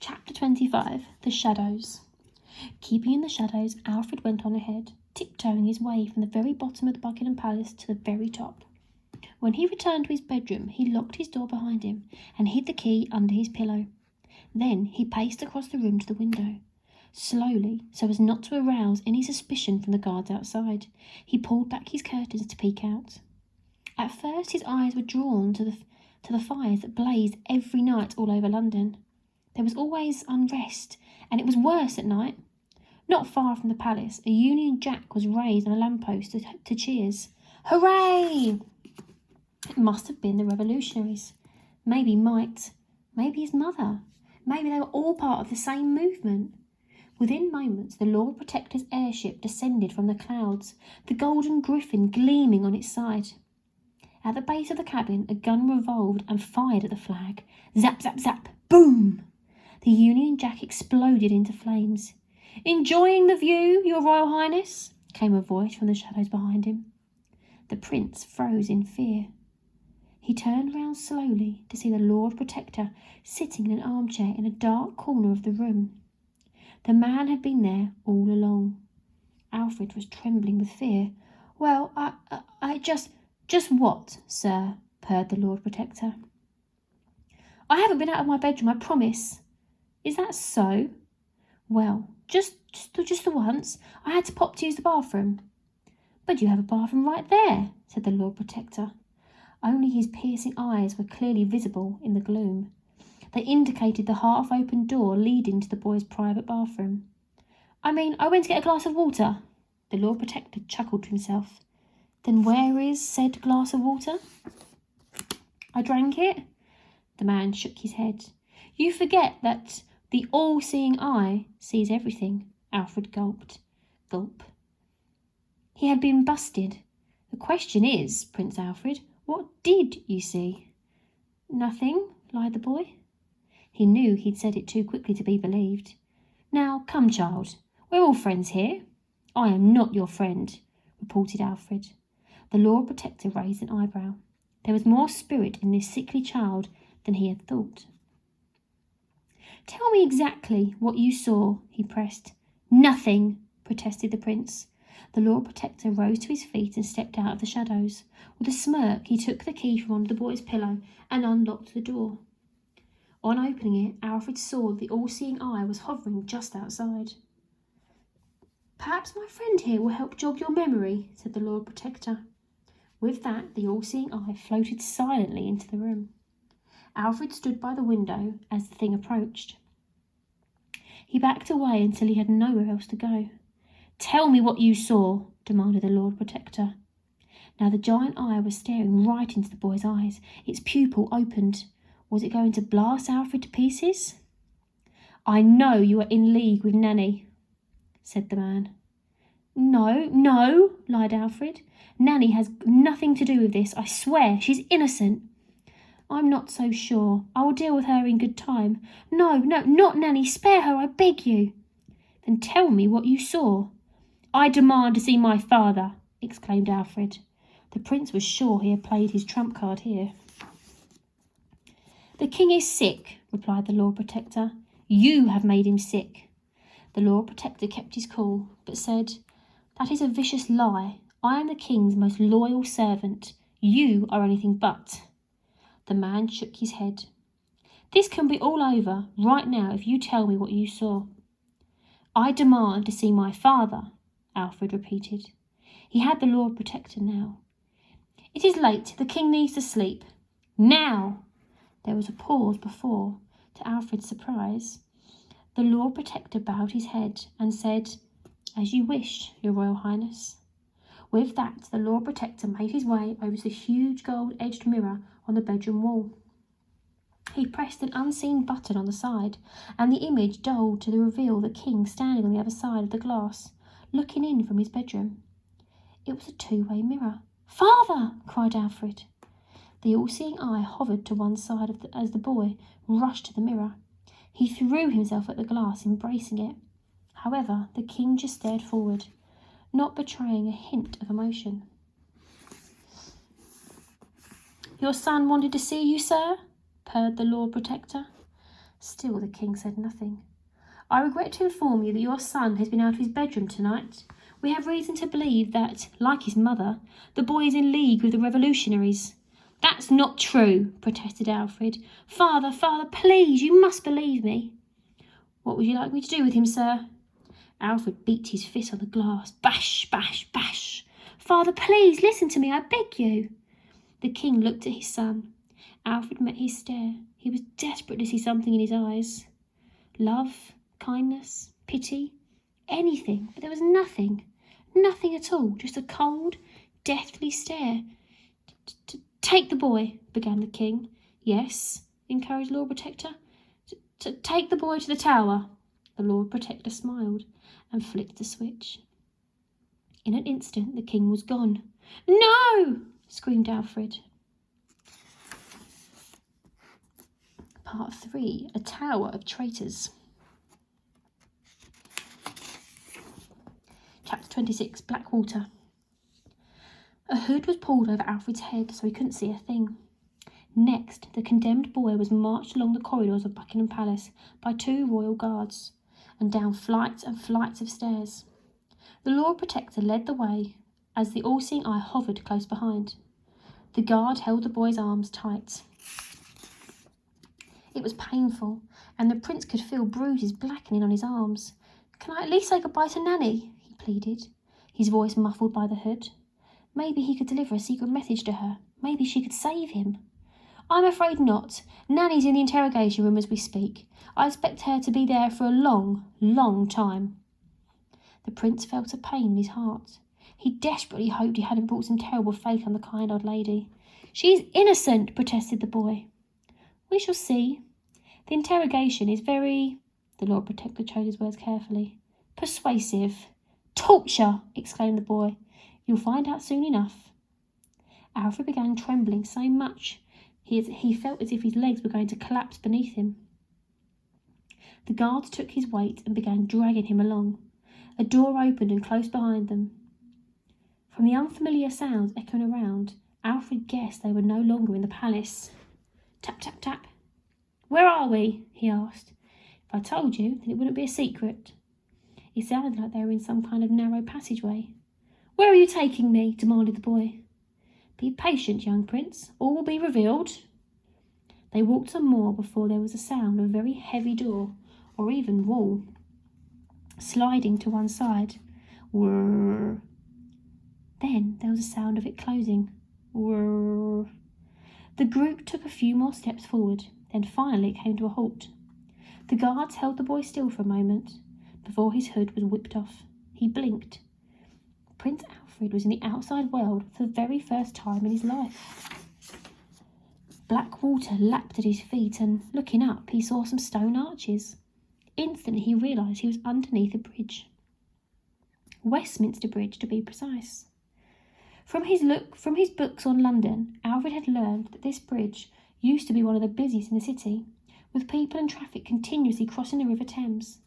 Chapter 25. The Shadows. Keeping in the shadows, Alfred went on ahead, tiptoeing his way from the very bottom of the Buckingham Palace to the very top. When he returned to his bedroom, he locked his door behind him and hid the key under his pillow. Then he paced across the room to the window. Slowly, so as not to arouse any suspicion from the guards outside, he pulled back his curtains to peek out. At first his eyes were drawn to the fires that blazed every night all over London. There was always unrest, and it was worse at night. Not far from the palace, a Union Jack was raised on a lamppost to cheers. Hooray! It must have been the revolutionaries. Maybe Might. Maybe his mother. Maybe they were all part of the same movement. Within moments, the Lord Protector's airship descended from the clouds, the golden griffin gleaming on its side. At the base of the cabin, a gun revolved and fired at the flag. Zap, zap, zap, boom! The Union Jack exploded into flames. "Enjoying the view, Your Royal Highness?" came a voice from the shadows behind him. The prince froze in fear. He turned round slowly to see the Lord Protector sitting in an armchair in a dark corner of the room. The man had been there all along. Alfred was trembling with fear. "Well, I just what, sir?" purred the Lord Protector. "I haven't been out of my bedroom, I promise." "Is that so?" "Well, just the once. I had to pop to use the bathroom." "But you have a bathroom right there," said the Lord Protector. Only his piercing eyes were clearly visible in the gloom. They indicated the half-open door leading to the boy's private bathroom. I went to get a glass of water." The Lord Protector chuckled to himself. "Then where is said glass of water?" "I drank it." The man shook his head. "You forget that the all-seeing eye sees everything." Alfred gulped. Gulp. He had been busted. "The question is, Prince Alfred, what did you see?" "Nothing," lied the boy. He knew he'd said it too quickly to be believed. "Now, come, child. We're all friends here." "I am not your friend," reported Alfred. The Lord Protector raised an eyebrow. There was more spirit in this sickly child than he had thought. "Tell me exactly what you saw," he pressed. "Nothing," protested the prince. The Lord Protector rose to his feet and stepped out of the shadows. With a smirk, he took the key from under the boy's pillow and unlocked the door. On opening it, Alfred saw that the all-seeing eye was hovering just outside. "Perhaps my friend here will help jog your memory," said the Lord Protector. With that, the all-seeing eye floated silently into the room. Alfred stood by the window as the thing approached. He backed away until he had nowhere else to go. "Tell me what you saw," demanded the Lord Protector. Now the giant eye was staring right into the boy's eyes. Its pupil opened. Was it going to blast Alfred to pieces? "I know you are in league with Nanny," said the man. No, lied Alfred. "Nanny has nothing to do with this. I swear, she's innocent." "I'm not so sure. I will deal with her in good time." No, not Nanny. Spare her, I beg you." "Then tell me what you saw." "I demand to see my father," exclaimed Alfred. The prince was sure he had played his trump card here. "The king is sick," replied the Lord Protector. "You have made him sick." The Lord Protector kept his cool, but said, "That is a vicious lie. I am the king's most loyal servant. You are anything but." The man shook his head. "This can be all over right now if you tell me what you saw." "I demand to see my father," Alfred repeated. He had the Lord Protector now. "It is late. The king needs to sleep. Now!" There was a pause before, to Alfred's surprise, the Lord Protector bowed his head and said, "As you wish, Your Royal Highness." With that, the Lord Protector made his way over to the huge gold-edged mirror on the bedroom wall. He pressed an unseen button on the side, and the image dulled to reveal the king standing on the other side of the glass, looking in from his bedroom. It was a two-way mirror. "Father!" cried Alfred. The all-seeing eye hovered to one side as the boy rushed to the mirror. He threw himself at the glass, embracing it. However, the king just stared forward, not betraying a hint of emotion. "Your son wanted to see you, sir?" purred the Lord Protector. Still the king said nothing. "I regret to inform you that your son has been out of his bedroom tonight. We have reason to believe that, like his mother, the boy is in league with the revolutionaries." "That's not true," protested Alfred. Father, please, you must believe me." "What would you like me to do with him, sir?" Alfred beat his fist on the glass. Bash, bash, bash. "Father, please, listen to me, I beg you." The king looked at his son. Alfred met his stare. He was desperate to see something in his eyes. Love, kindness, pity, anything, but there was nothing. Nothing at all, just a cold, deathly stare. "Take the boy," began the king. "Yes," encouraged Lord Protector. "Take the boy to the tower." The Lord Protector smiled and flicked the switch. In an instant, the king was gone. "No!" screamed Alfred. Part 3, A Tower of Traitors. Chapter 26, Blackwater. A hood was pulled over Alfred's head so he couldn't see a thing. Next, the condemned boy was marched along the corridors of Buckingham Palace by 2 royal guards, and down flights and flights of stairs. The Lord Protector led the way as the all-seeing eye hovered close behind. The guard held the boy's arms tight. It was painful, and the prince could feel bruises blackening on his arms. "Can I at least say goodbye to Nanny?" he pleaded, his voice muffled by the hood. Maybe he could deliver a secret message to her. Maybe she could save him. "I'm afraid not. Nanny's in the interrogation room as we speak. I expect her to be there for a long, long time." The prince felt a pain in his heart. He desperately hoped he hadn't brought some terrible fate on the kind old lady. "She's innocent," protested the boy. "We shall see. The interrogation is very—" The Lord Protector chose his words carefully. "Persuasive." "Torture!" exclaimed the boy. "You'll find out soon enough." Alfred began trembling so much he felt as if his legs were going to collapse beneath him. The guards took his weight and began dragging him along. A door opened and closed behind them. From the unfamiliar sounds echoing around, Alfred guessed they were no longer in the palace. Tap, tap, tap. "Where are we?" he asked. "If I told you, then it wouldn't be a secret." It sounded like they were in some kind of narrow passageway. "Where are you taking me?" demanded the boy. "Be patient, young prince. All will be revealed." They walked some more before there was a sound of a very heavy door, or even wall, sliding to one side. Whirr. Then there was a sound of it closing. Whirr. The group took a few more steps forward, then finally it came to a halt. The guards held the boy still for a moment before his hood was whipped off. He blinked. Prince Alfred was in the outside world for the very first time in his life. Black water lapped at his feet, and, looking up, he saw some stone arches. Instantly he realised he was underneath a bridge. Westminster Bridge, to be precise. From his books on London, Alfred had learned that this bridge used to be one of the busiest in the city, with people and traffic continuously crossing the River Thames.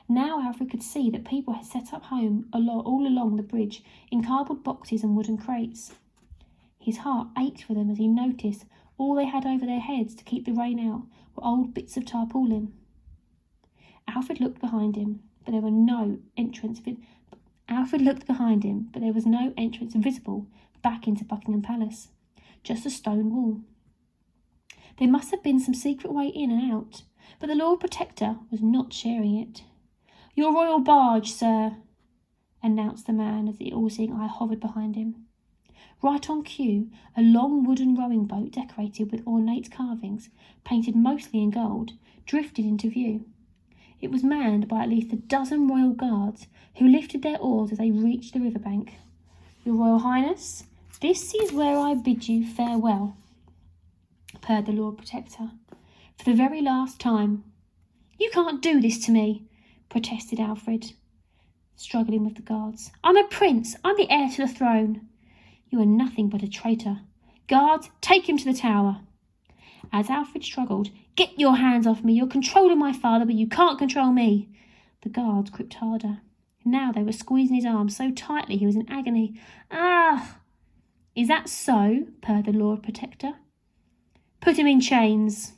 Now Alfred could see that people had set up home all along the bridge in cardboard boxes and wooden crates. His heart ached for them as he noticed all they had over their heads to keep the rain out were old bits of tarpaulin. Alfred looked behind him, but there was no entrance visible back into Buckingham Palace, just a stone wall. There must have been some secret way in and out, but the Lord Protector was not sharing it. "Your royal barge, sir," announced the man as the all-seeing eye hovered behind him. Right on cue, a long wooden rowing boat decorated with ornate carvings, painted mostly in gold, drifted into view. It was manned by at least a dozen royal guards, who lifted their oars as they reached the riverbank. "Your Royal Highness, this is where I bid you farewell," purred the Lord Protector. "For the very last time." "You can't do this to me," protested Alfred, struggling with the guards. "I'm a prince. I'm the heir to the throne." "You are nothing but a traitor. Guards, take him to the tower." As Alfred struggled, "Get your hands off me. You're controlling my father, but you can't control me." The guards gripped harder. Now they were squeezing his arm so tightly he was in agony. "Ah!" "Is that so?" purred the Lord Protector. "Put him in chains."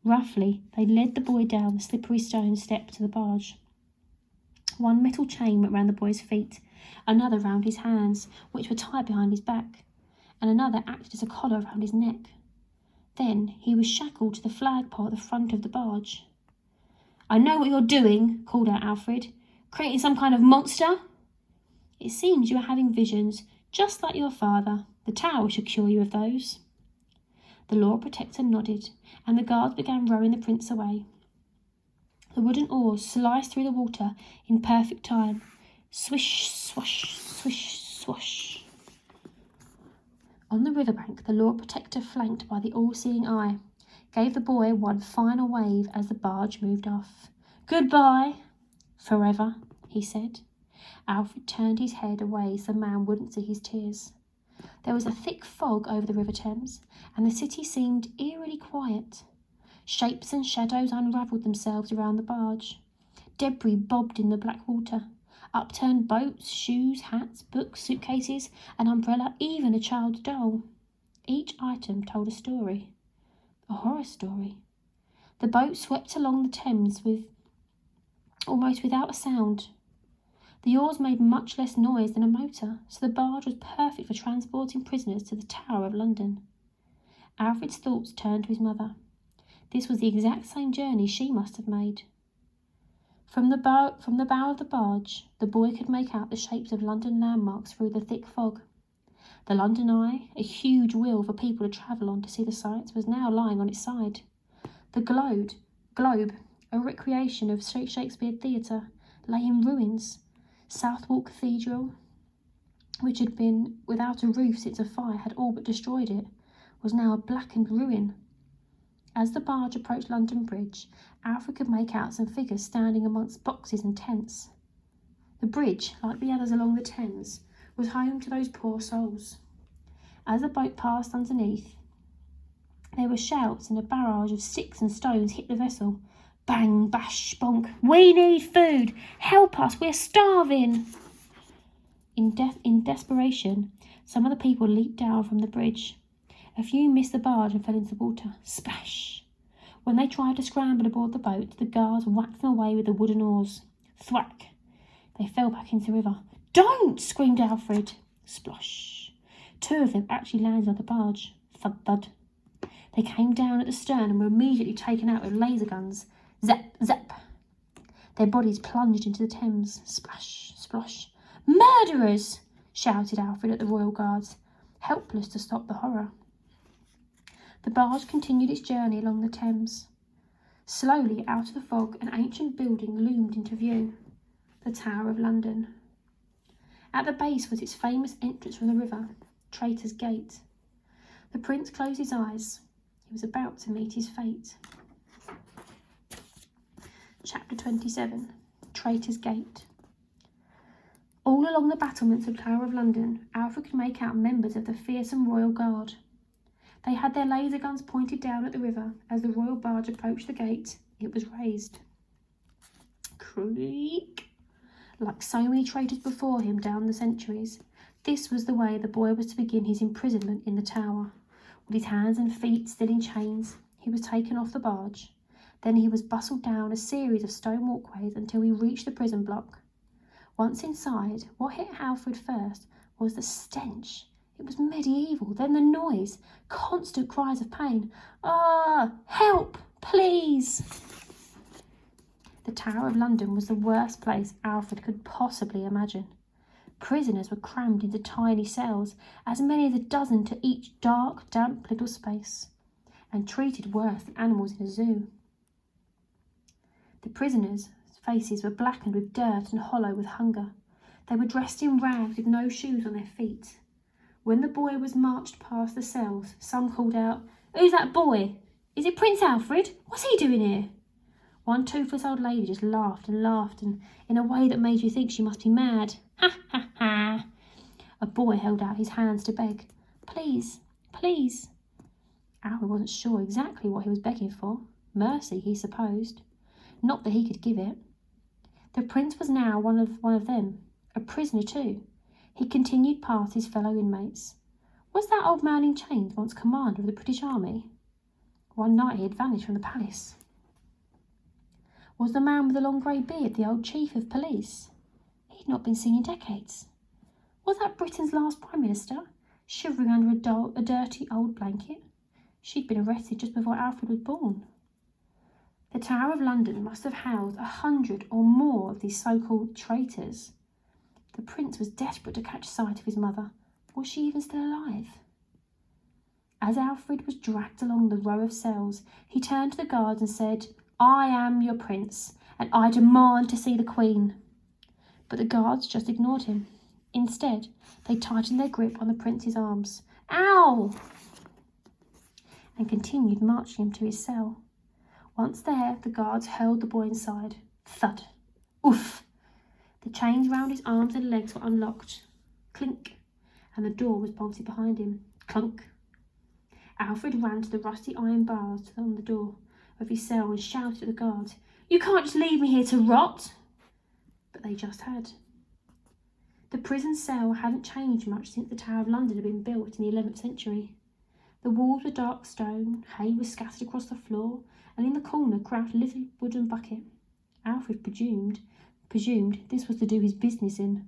Roughly, they led the boy down the slippery stone step to the barge. One metal chain went round the boy's feet, another round his hands, which were tied behind his back, and another acted as a collar round his neck. Then he was shackled to the flagpole at the front of the barge. "I know what you're doing," called out Alfred. "Creating some kind of monster?" "It seems you are having visions, just like your father. The tower should cure you of those." The Lord Protector nodded, and the guards began rowing the prince away. The wooden oars sliced through the water in perfect time. Swish, swash, swish, swash. On the riverbank, the Lord Protector, flanked by the all-seeing eye, gave the boy one final wave as the barge moved off. "Goodbye, forever," he said. Alfred turned his head away so the man wouldn't see his tears. There was a thick fog over the River Thames, and the city seemed eerily quiet. Shapes and shadows unravelled themselves around the barge. Debris bobbed in the black water. Upturned boats, shoes, hats, books, suitcases, an umbrella, even a child's doll. Each item told a story. A horror story. The boat swept along the Thames almost without a sound. The oars made much less noise than a motor, so the barge was perfect for transporting prisoners to the Tower of London. Alfred's thoughts turned to his mother. This was the exact same journey she must have made. From the bow of the barge, the boy could make out the shapes of London landmarks through the thick fog. The London Eye, a huge wheel for people to travel on to see the sights, was now lying on its side. The Globe, a recreation of Shakespeare Theatre, lay in ruins. Southwark Cathedral, which had been without a roof since a fire had all but destroyed it, was now a blackened ruin. As the barge approached London Bridge, Alfred could make out some figures standing amongst boxes and tents. The bridge, like the others along the Thames, was home to those poor souls. As the boat passed underneath, there were shouts, and a barrage of sticks and stones hit the vessel. Bang, bash, bonk. "We need food! Help us, we're starving!" In desperation, some of the people leaped down from the bridge. A few missed the barge and fell into the water. Splash! When they tried to scramble aboard the boat, the guards whacked them away with the wooden oars. Thwack! They fell back into the river. "Don't!" screamed Alfred. Splosh! 2 of them actually landed on the barge. Thud, thud. They came down at the stern and were immediately taken out with laser guns. Zap, zap. Their bodies plunged into the Thames. Splash, splosh. "Murderers!" shouted Alfred at the royal guards, helpless to stop the horror. The barge continued its journey along the Thames. Slowly, out of the fog, an ancient building loomed into view. The Tower of London. At the base was its famous entrance from the river, Traitors Gate. The prince closed his eyes. He was about to meet his fate. Chapter 27. Traitors Gate. All along the battlements of the Tower of London, Alfred could make out members of the fearsome royal guard. They had their laser guns pointed down at the river. As the royal barge approached the gate, it was raised. Creak! Like so many traitors before him down the centuries, this was the way the boy was to begin his imprisonment in the tower. With his hands and feet still in chains, he was taken off the barge. Then he was bustled down a series of stone walkways until he reached the prison block. Once inside, what hit Alfred first was the stench. It was medieval. Then the noise, constant cries of pain. "Ah, help, please!" The Tower of London was the worst place Alfred could possibly imagine. Prisoners were crammed into tiny cells, as many as a dozen to each dark, damp little space, and treated worse than animals in a zoo. The prisoners' faces were blackened with dirt and hollow with hunger. They were dressed in rags with no shoes on their feet. When the boy was marched past the cells, some called out, "Who's that boy? Is it Prince Alfred? What's he doing here?" One toothless old lady just laughed and laughed, and in a way that made you think she must be mad. "Ha, ha, ha." A boy held out his hands to beg. "Please, please." Alfred wasn't sure exactly what he was begging for. Mercy, he supposed. Not that he could give it. The prince was now one of them, a prisoner too. He continued past his fellow inmates. Was that old man in chains once commander of the British Army? One night he had vanished from the palace. Was the man with the long grey beard the old chief of police? He had not been seen in decades. Was that Britain's last Prime Minister, shivering under a dirty old blanket? She'd been arrested just before Alfred was born. The Tower of London must have housed 100 or more of these so-called traitors. The prince was desperate to catch sight of his mother. Was she even still alive? As Alfred was dragged along the row of cells, he turned to the guards and said, "I am your prince, and I demand to see the Queen." But the guards just ignored him. Instead, they tightened their grip on the prince's arms. "Ow!" and continued marching him to his cell. Once there, the guards hurled the boy inside. Thud. Oof! The chains round his arms and legs were unlocked. Clink! And the door was bolted behind him. Clunk! Alfred ran to the rusty iron bars on the door of his cell and shouted at the guards, "You can't just leave me here to rot!" But they just had. The prison cell hadn't changed much since the Tower of London had been built in the 11th century. The walls were dark stone, hay was scattered across the floor, and in the corner crouched a little wooden bucket. Alfred presumed this was to do his business in.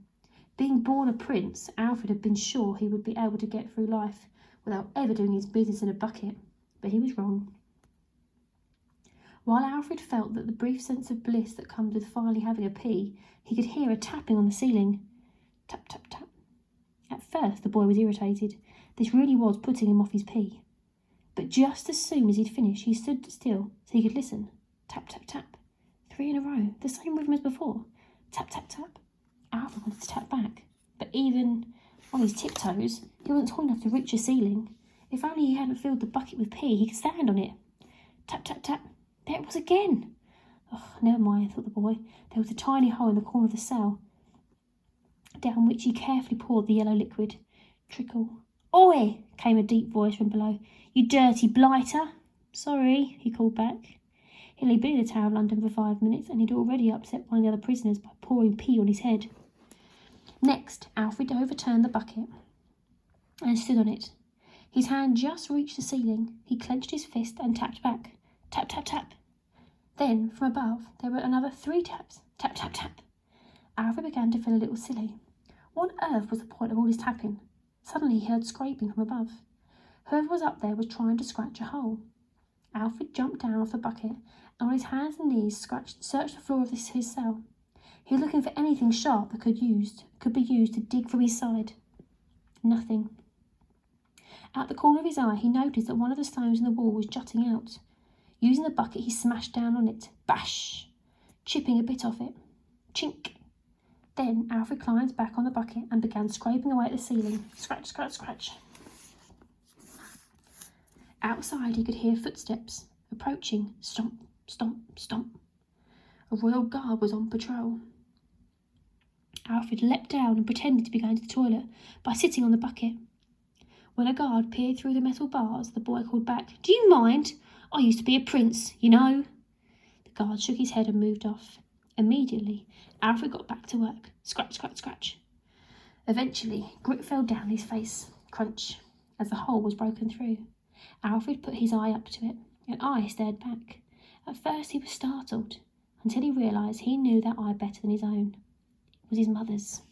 Being born a prince, Alfred had been sure he would be able to get through life without ever doing his business in a bucket, but he was wrong. While Alfred felt that the brief sense of bliss that comes with finally having a pee, he could hear a tapping on the ceiling. Tap, tap, tap. At first, the boy was irritated. This really was putting him off his pee. But just as soon as he'd finished, he stood still so he could listen. Tap, tap, tap. 3 in a row, the same rhythm as before. Tap, tap, tap. Alfred wanted to tap back, but even on his tiptoes, he wasn't tall enough to reach the ceiling. If only he hadn't filled the bucket with pee, he could stand on it. Tap, tap, tap. There it was again. Oh, never mind, thought the boy. There was a tiny hole in the corner of the cell, down which he carefully poured the yellow liquid. Trickle. "Oi!" came a deep voice from below. "You dirty blighter!" "Sorry," he called back. He'd only been in the Tower of London for 5 minutes, and he'd already upset one of the other prisoners by pouring pee on his head. Next, Alfred overturned the bucket and stood on it. His hand just reached the ceiling. He clenched his fist and tapped back. Tap, tap, tap. Then, from above, there were another 3 taps. Tap, tap, tap. Alfred began to feel a little silly. What on earth was the point of all this tapping? Suddenly he heard scraping from above. Whoever was up there was trying to scratch a hole. Alfred jumped down off the bucket and on his hands and knees searched the floor of his cell. He was looking for anything sharp that could be used to dig from his side. Nothing. At the corner of his eye, he noticed that one of the stones in the wall was jutting out. Using the bucket, he smashed down on it. Bash! Chipping a bit off it. Chink! Then Alfred climbed back on the bucket and began scraping away at the ceiling. Scratch, scratch, scratch. Outside he could hear footsteps approaching. Stomp, stomp, stomp. A royal guard was on patrol. Alfred leapt down and pretended to be going to the toilet by sitting on the bucket. When a guard peered through the metal bars, the boy called back, "Do you mind? I used to be a prince, you know." The guard shook his head and moved off. Immediately, Alfred got back to work. Scratch, scratch, scratch. Eventually, grit fell down his face. Crunch, as the hole was broken through. Alfred put his eye up to it, and I stared back. At first he was startled, until he realised he knew that eye better than his own. It was his mother's.